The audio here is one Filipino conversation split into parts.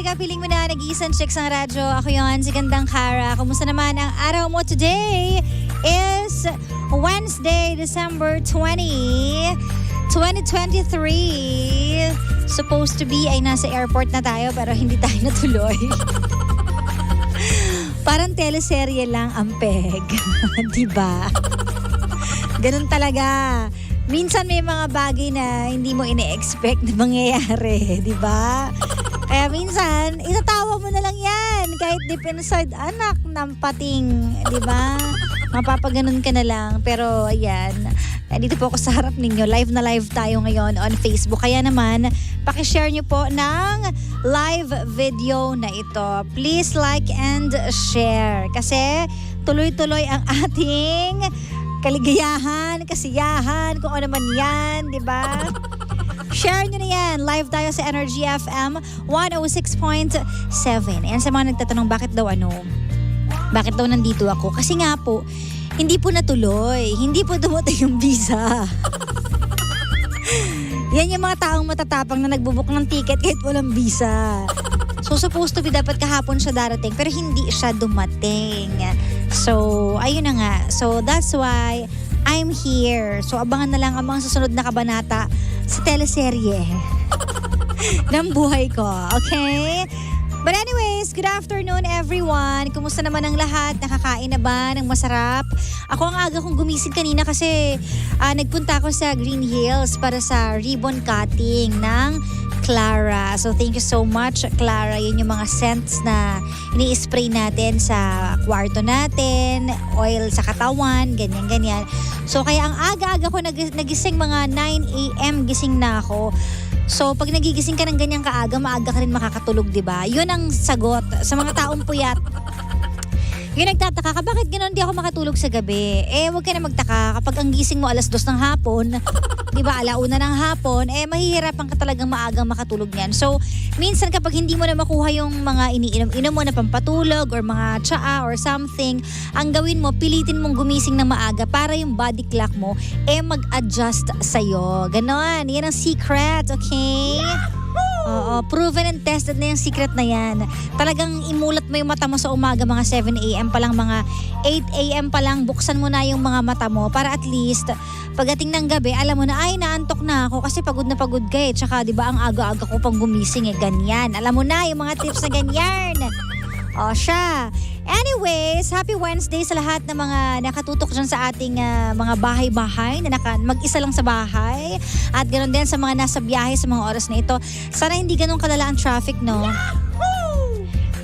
ka, piling mo na nag-iisang chicks ng radyo. Ako yon, si Gandang Kara. Kumusta naman ang araw mo today? Is Wednesday, December 20, 2023. Supposed to be ay nasa airport na tayo pero hindi tayo natuloy. Parang teleserye lang ang peg. Diba? Ganun talaga. Minsan may mga bagay na hindi mo ine-expect na mangyayari. Diba? Kaya minsan, itatawa mo na lang yan. Kahit deep inside, anak ng pating. Diba? Mapapaganon ka na lang. Pero ayan, dito po ako sa harap ninyo. Live na live tayo ngayon on Facebook. Kaya naman, pakishare nyo po ng live video na ito. Please like and share. Kasi tuloy-tuloy ang ating kaligayahan, kasiyahan, kung ano man yan, di ba? Share nyo na yan. Live tayo sa Energy FM 106.7. And sa mga nagtatanong bakit daw nandito ako? Kasi nga po, hindi po natuloy. Hindi po dumating yung visa. Yan yung mga taong matatapang na nagbubuk ng ticket kahit walang visa. So supposed to be dapat kahapon siya darating pero hindi siya dumating. So ayun na nga. So that's why I'm here. So abangan na lang ang mga susunod na kabanata sa teleserye ng buhay ko. Okay? But anyways, good afternoon everyone. Kumusta naman ang lahat? Nakakain na ba ng masarap? Ako ang aga kong gumising kanina kasi nagpunta ako sa Green Hills para sa ribbon cutting ng Clara. So thank you so much Clara. Yun yung mga scents na ini-spray natin sa kwarto natin, oil sa katawan, ganyan-ganyan. So kaya ang aga-aga ko nagising mga 9 a.m. gising na ako. So pag nagigising ka ng ganyang kaaga, maaga ka rin makakatulog, di ba? Yun ang sagot sa mga taong puyat. Yung nagtataka ka, bakit gano'n di ako makatulog sa gabi? Huwag ka na magtaka. Kapag ang gising mo alas 2 ng hapon, di ba, 1:00 ng hapon, mahihirapan ka talagang maagang makatulog niyan. So, minsan kapag hindi mo na makuha yung mga iniinom mo na pampatulog or mga tsaa or something, ang gawin mo, pilitin mong gumising ng maaga para yung body clock mo, mag-adjust sa'yo. Ganon. Yan ang secret, okay? Oo, proven and tested na yung secret na yan. Talagang imulat mo yung mata mo sa umaga, mga 7 a.m. pa lang, mga 8 a.m. pa lang, buksan mo na yung mga mata mo para at least pagdating ng gabi, alam mo na, ay naantok na ako kasi pagod na pagod ka eh. Tsaka diba ang aga-aga ko pang gumising ganyan. Alam mo na yung mga tips na ganyan. O siya. Anyways, happy Wednesday sa lahat ng mga nakatutok dyan sa ating mga bahay-bahay na mag-isa lang sa bahay. At ganoon din sa mga nasa biyahe sa mga oras na ito. Sana hindi ganun kalala ang traffic, no?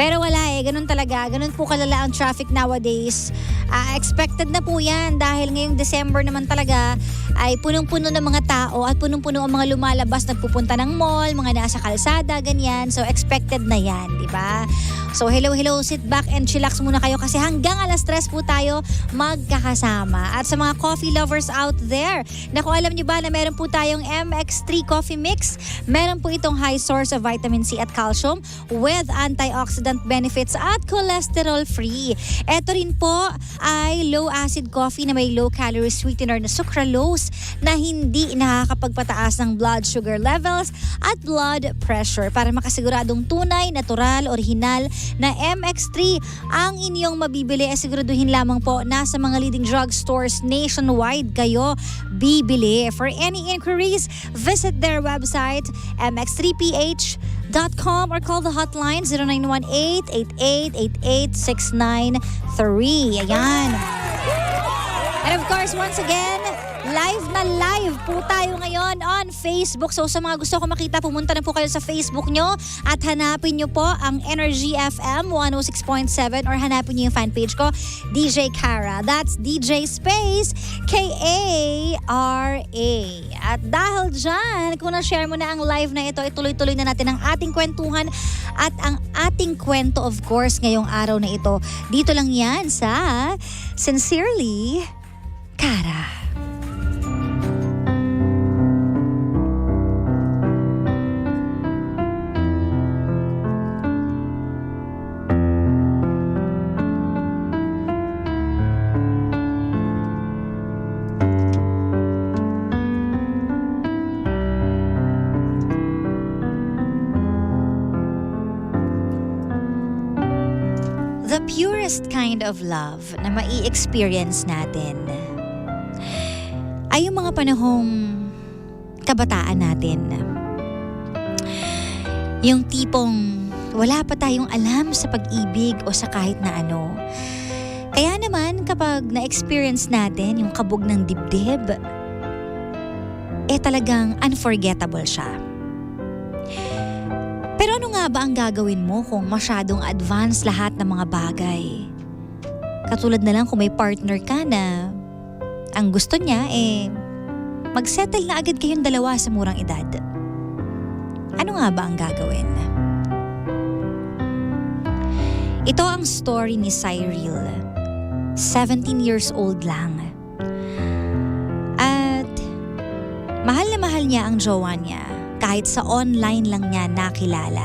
Pero wala ganun talaga. Ganun po kalala ang traffic nowadays. Expected na po yan dahil ngayong December naman talaga ay punong-puno ng mga tao at punong-puno ang mga lumalabas, nagpupunta ng mall, mga nasa kalsada, ganyan. So expected na yan, di ba? So hello, sit back and chillax muna kayo kasi hanggang alas 3 po tayo magkakasama. At sa mga coffee lovers out there, naku, alam nyo ba na meron po tayong MX3 Coffee Mix? Meron po itong high source of vitamin C at calcium with antioxidant benefits at cholesterol free. Ito rin po ay low acid coffee na may low calorie sweetener na sucralose na hindi nakakapagpataas ng blood sugar levels at blood pressure para makasiguradong tunay, natural, orihinal na MX3 ang inyong mabibili. Siguraduhin lamang po na sa mga leading drugstores nationwide kayo bibili. For any inquiries, visit their website mx3ph.com or call the hotline 0918-8888-693. Ayan. And of course, once again, live na live po tayo ngayon on Facebook. So sa mga gusto ko makita, pumunta na po kayo sa Facebook nyo at hanapin nyo po ang Energy FM 106.7 or hanapin nyo yung fanpage ko, DJ Kara. That's DJ Space K-A-R-A. At dahil dyan, kung na-share mo na ang live na ito, ituloy-tuloy na natin ang ating kwentuhan at ang ating kwento, of course, ngayong araw na ito. Dito lang yan sa Sincerely Kara. The purest kind of love na mai-experience natin ay yung mga panahong kabataan natin. Yung tipong wala pa tayong alam sa pag-ibig o sa kahit na ano. Kaya naman kapag na-experience natin yung kabog ng dibdib, talagang unforgettable siya. Pero ano nga ba ang gagawin mo kung masyadong advanced lahat ng mga bagay? Katulad na lang kung may partner ka na ang gusto niya mag-settle na agad kayong dalawa sa murang edad. Ano nga ba ang gagawin? Ito ang story ni Cyril. 17 years old lang. At mahal na mahal niya ang jowa niya kahit sa online lang niya nakilala.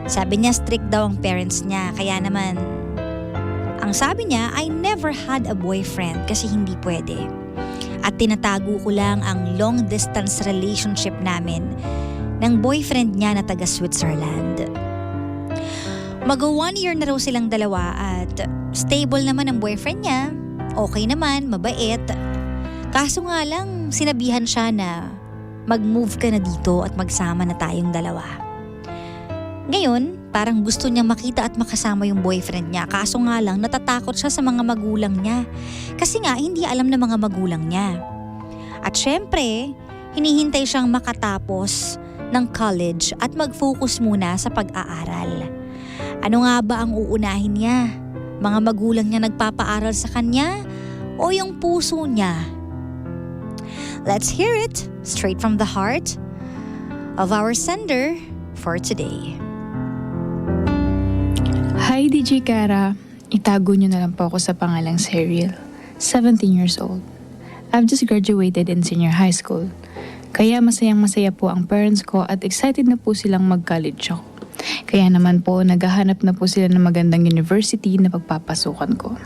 Sabi niya strict daw ang parents niya, kaya naman ang sabi niya, I never had a boyfriend kasi hindi pwede. At tinatago ko lang ang long distance relationship namin ng boyfriend niya na taga Switzerland. Mag-1 year na raw silang dalawa at stable naman ang boyfriend niya. Okay naman, mabait. Kaso nga lang, sinabihan siya na mag-move ka na dito at magsama na tayong dalawa. Ngayon, parang gusto niyang makita at makasama yung boyfriend niya. Kaso nga lang, natatakot siya sa mga magulang niya. Kasi nga, hindi alam ng mga magulang niya. At syempre, hinihintay siyang makatapos ng college at mag-focus muna sa pag-aaral. Ano nga ba ang uunahin niya? Mga magulang niya nagpapaaral sa kanya o yung puso niya? Let's hear it straight from the heart of our sender for today. Hi DJ Kara, itago niyo na lang po ako sa pangalang Cyril, 17 years old. I've just graduated in senior high school. Kaya masayang-masaya po ang parents ko at excited na po silang mag-college ako. Kaya naman po naghahanap na po sila ng magandang university na pagpapasukan ko.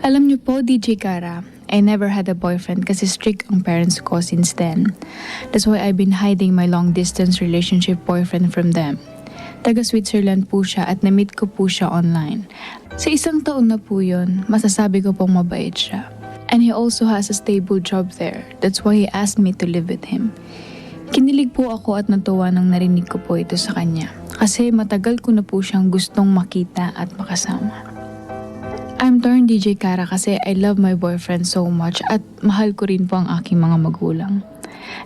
Alam niyo po DJ Kara, I never had a boyfriend kasi strict ang parents ko since then. That's why I've been hiding my long-distance relationship boyfriend from them. Taga Switzerland po siya at na-meet ko po siya online. Sa 1 taon na po yun, masasabi ko pong mabait siya. And he also has a stable job there. That's why he asked me to live with him. Kinilig po ako at natuwa nang narinig ko po ito sa kanya. Kasi matagal ko na po siyang gustong makita at makasama. I'm torn DJ Kara kasi I love my boyfriend so much at mahal ko rin po ang aking mga magulang.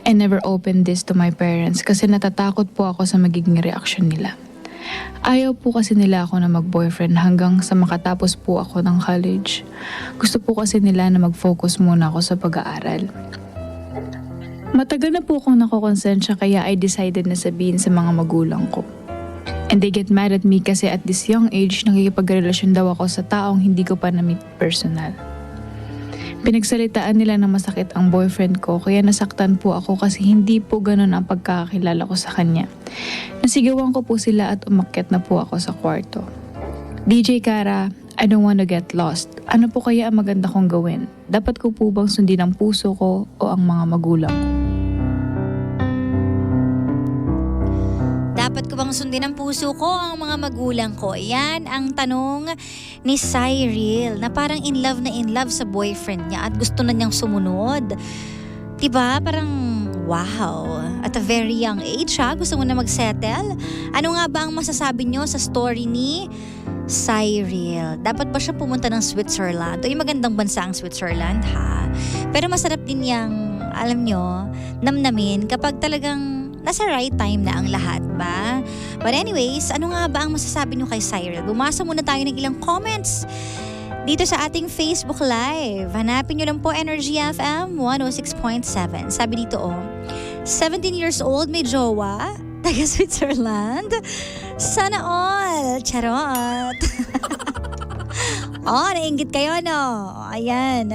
I never opened this to my parents kasi natatakot po ako sa magiging reaksyon nila. Ayaw po kasi nila ako na mag-boyfriend hanggang sa makatapos po ako ng college. Gusto po kasi nila na mag-focus muna ako sa pag-aaral. Matagal na po akong nakokonsensya kaya I decided na sabihin sa mga magulang ko. And they get mad at me kasi at this young age nakikipagrelasyon daw ako sa taong hindi ko pa na-meet personal. Pinagsalitaan nila na masakit ang boyfriend ko kaya nasaktan po ako kasi hindi po ganun ang pagkakakilala ko sa kanya. Nasigawan ko po sila at umakyat na po ako sa kwarto. DJ Kara, I don't wanna get lost. Ano po kaya ang maganda kong gawin? Dapat ko po bang sundin ang puso ko o ang mga magulang ko? Dapat ko bang sundin ang puso ko ang mga magulang ko? Yan ang tanong ni Cyril na parang in love sa boyfriend niya at gusto na niyang sumunod. Diba? Parang wow. At a very young age gusto mo na mag-settle. Ano nga ba ang masasabi niyo sa story ni Cyril? Dapat ba siya pumunta ng Switzerland? O yung magandang bansa ang Switzerland Pero masarap din yung, alam nyo, namnamin kapag talagang nasa right time na ang lahat ba? But anyways, ano nga ba ang masasabi nyo kay Cyril? Bumasa muna tayo ng ilang comments dito sa ating Facebook Live. Hanapin nyo lang po Energy FM 106.7. Sabi dito 17 years old, may jowa, taga Switzerland. Sana all! Charot! Nainggit kayo, no? Ayan.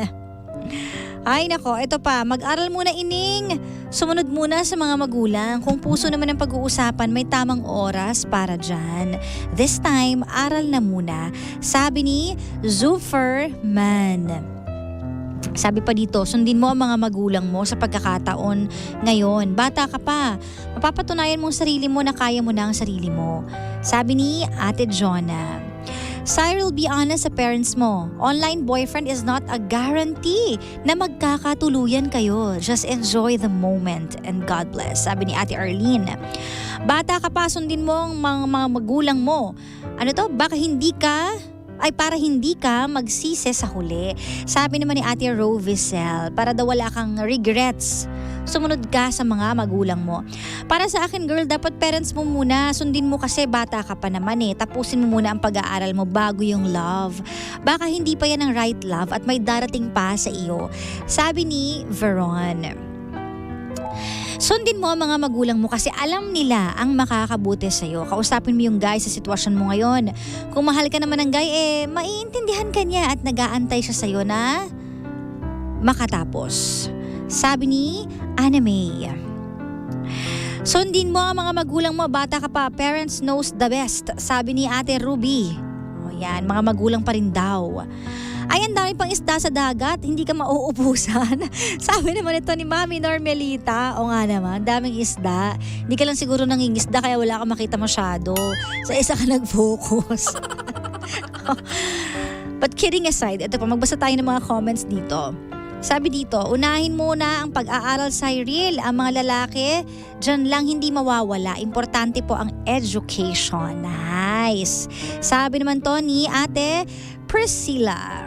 Ay nako, ito pa, mag-aral muna ining. Sumunod muna sa mga magulang. Kung puso naman ang pag-uusapan, may tamang oras para dyan. This time, aral na muna. Sabi ni Zuferman. Sabi pa dito, sundin mo ang mga magulang mo sa pagkakataon ngayon. Bata ka pa, mapapatunayan mong sarili mo na kaya mo na ang sarili mo. Sabi ni Ate Jonah. Cyril, be honest sa parents mo. Online boyfriend is not a guarantee na magkakatuluyan kayo. Just enjoy the moment and God bless. Sabi ni Ate Arlene. Bata ka pa, sundin mo ang mga magulang mo. Ano to? Para hindi ka magsisi sa huli. Sabi naman ni Ate Rovicel, para daw wala kang regrets, sumunod ka sa mga magulang mo. Para sa akin, girl, dapat parents mo muna. Sundin mo kasi bata ka pa naman eh. Tapusin mo muna ang pag-aaral mo bago yung love. Baka hindi pa yan ang right love at may darating pa sa iyo. Sabi ni Veron. Sundin mo ang mga magulang mo kasi alam nila ang makakabuti sa'yo. Kausapin mo yung guy sa sitwasyon mo ngayon. Kung mahal ka naman ng guy, maiintindihan ka niya at nag-aantay siya sa'yo na makatapos. Sabi ni Anna May. Sundin mo ang mga magulang mo, bata ka pa, parents knows the best. Sabi ni Ate Ruby. O yan, mga magulang pa rin daw. Ay, ang dami pang isda sa dagat, hindi ka mauubusan. Sabi naman ito ni Mami Normelita. O nga naman, daming isda. Hindi ka lang siguro nangingisda kaya wala ka makita masyado. Sa isa ka nag-focus. But kidding aside, ito pa, magbasa tayo ng mga comments dito. Sabi dito, unahin muna ang pag-aaral, Cyril. Ang mga lalaki, dyan lang hindi mawawala. Importante po ang education. Nice. Sabi naman to ni Ate Priscilla.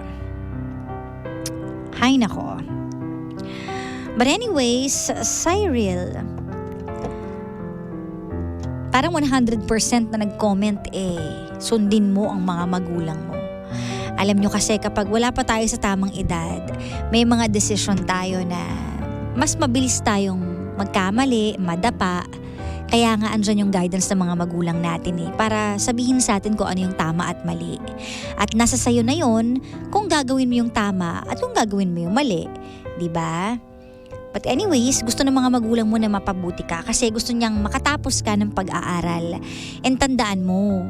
Hay nako. But anyways, Cyril, parang 100% na nag-comment sundin mo ang mga magulang mo. Alam nyo kasi kapag wala pa tayo sa tamang edad, may mga desisyon tayo na mas mabilis tayong magkamali, madapa. Kaya nga andyan yung guidance ng mga magulang natin para sabihin sa atin kung ano yung tama at mali. At nasa sayo na yon kung gagawin mo yung tama at kung gagawin mo yung mali. Diba? But anyways, gusto ng mga magulang mo na mapabuti ka kasi gusto niyang makatapos ka ng pag-aaral. And tandaan mo,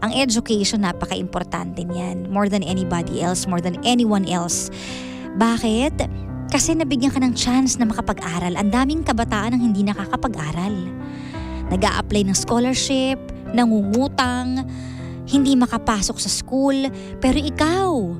ang education napaka-importante niyan. More than anybody else, more than anyone else. Bakit? Kasi nabigyan ka ng chance na makapag-aral. Ang daming kabataan ang hindi nakakapag-aral. Nag-a-apply ng scholarship, nangungutang, hindi makapasok sa school. Pero ikaw,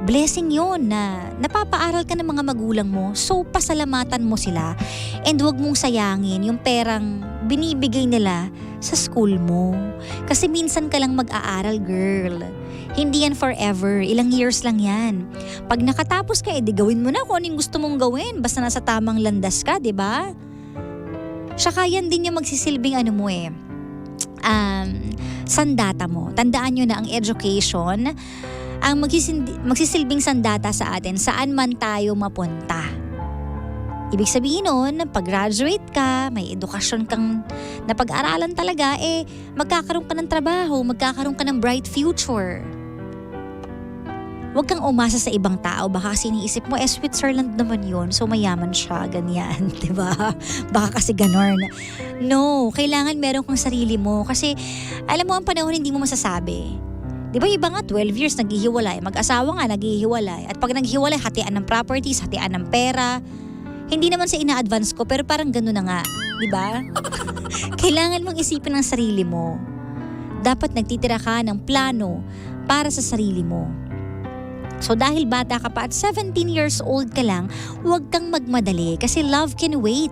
blessing yon na napapaaral ka ng mga magulang mo. So, pasalamatan mo sila. And huwag mong sayangin yung perang binibigay nila sa school mo. Kasi minsan ka lang mag-aaral, girl. Hindi yan forever. Ilang years lang yan. Pag nakatapos ka, edi gawin mo na kung anong gusto mong gawin. Basta nasa tamang landas ka, di ba? Saka yan din yung magsisilbing sandata mo. Tandaan nyo na ang education, ang magsisilbing sandata sa atin saan man tayo mapunta. Ibig sabihin nun, pag graduate ka, may edukasyon kang napag-aralan talaga, magkakaroon ka ng trabaho, magkakaroon ka ng bright future. Huwag kang umasa sa ibang tao. Baka kasi iniisip mo, Switzerland naman yun. So mayaman siya, ganyan. Diba? Baka kasi ganon. No, kailangan meron kang sarili mo. Kasi alam mo, ang panahon hindi mo masasabi. Diba iba nga 12 years naghihiwalay. Mag-asawa nga naghihiwalay. At pag naghihiwalay, hatian ng properties, hatian ng pera. Hindi naman sa ina-advance ko, pero parang gano'n na nga. Diba? Kailangan mong isipin ang sarili mo. Dapat nagtitira ka ng plano para sa sarili mo. So dahil bata ka pa at 17 years old ka lang, huwag kang magmadali kasi love can wait.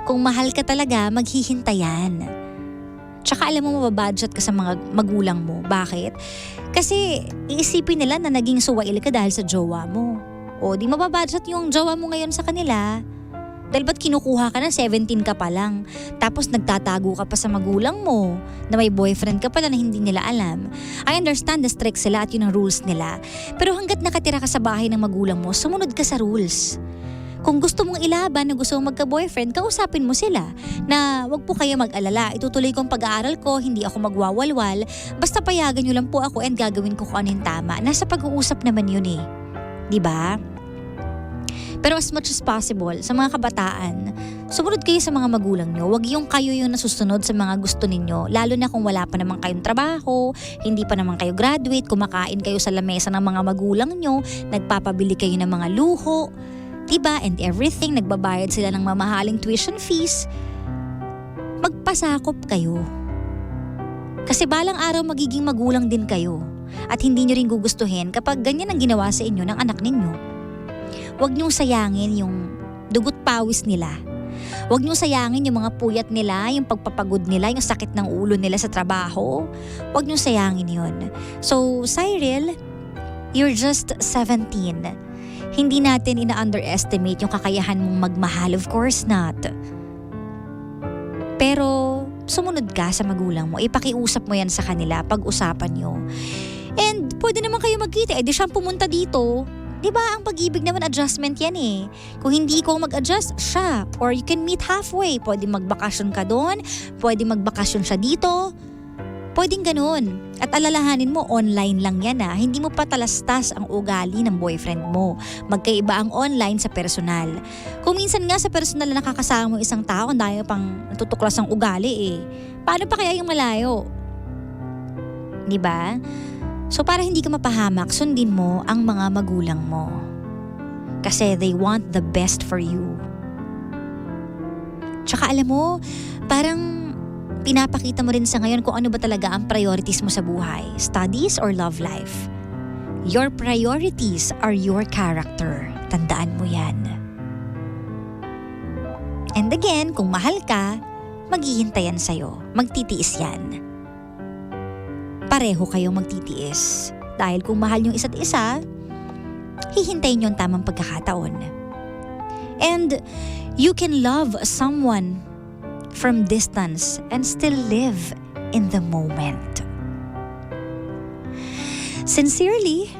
Kung mahal ka talaga, maghihintayan. Tsaka alam mo, mababudget ka sa mga magulang mo. Bakit? Kasi iisipin nila na naging suwail ka dahil sa jowa mo. O di mababudget yung jowa mo ngayon sa kanila. Dahil ba't kinukuha ka na 17 ka pa lang? Tapos nagtatago ka pa sa magulang mo na may boyfriend ka pala na hindi nila alam. I understand na strict sila at yun ang rules nila. Pero hanggat nakatira ka sa bahay ng magulang mo, sumunod ka sa rules. Kung gusto mong ilaban na gusto mong magka-boyfriend, kausapin mo sila na wag po kayo mag-alala. Itutuloy ko ang pag-aaral ko, hindi ako magwawalwal. Basta payagan nyo lang po ako and gagawin ko kung ano yung tama. Nasa pag-uusap naman yun Diba? Pero as much as possible, sa mga kabataan, sumunod kayo sa mga magulang nyo. Huwag yung kayo yung nasusunod sa mga gusto ninyo. Lalo na kung wala pa naman kayong trabaho, hindi pa naman kayo graduate, kumakain kayo sa lamesa ng mga magulang nyo, nagpapabili kayo ng mga luho, diba? And everything, nagbabayad sila ng mamahaling tuition fees. Magpasakop kayo. Kasi balang araw magiging magulang din kayo. At hindi nyo rin gugustuhin kapag ganyan ang ginawa sa inyo ng anak ninyo. Huwag niyong sayangin yung dugot pawis nila. Huwag niyong sayangin yung mga puyat nila, yung pagpapagod nila, yung sakit ng ulo nila sa trabaho. Huwag niyong sayangin yun. So, Cyril, you're just 17. Hindi natin ina-underestimate yung kakayahan mong magmahal. Of course not. Pero, sumunod ka sa magulang mo. Ipakiusap mo yan sa kanila. Pag-usapan nyo. And, pwede naman kayo magkita. Di siyang pumunta dito. Diba, ang pag-ibig naman adjustment yan eh. Kung hindi ko mag-adjust, siya. Or you can meet halfway. Pwede magbakasyon ka doon. Pwede magbakasyon siya dito. Pwedeng ganun. At alalahanin mo, online lang yan ah. Hindi mo patalastas ang ugali ng boyfriend mo. Magkaiba ang online sa personal. Kung minsan nga sa personal na nakakasama mo isang tao, ang dami pang natutuklas ang ugali eh. Paano pa kaya yung malayo? Diba? So para hindi ka mapahamak, sundin mo ang mga magulang mo. Kasi they want the best for you. Tsaka alam mo, parang pinapakita mo rin sa ngayon kung ano ba talaga ang priorities mo sa buhay. Studies or love life? Your priorities are your character. Tandaan mo yan. And again, kung mahal ka, maghihintayan sa'yo. Magtitiis yan. Pareho kayong magtitiis. Dahil kung mahal yung isa't isa, hihintayin yung tamang pagkakataon. And you can love someone from distance and still live in the moment. Sincerely,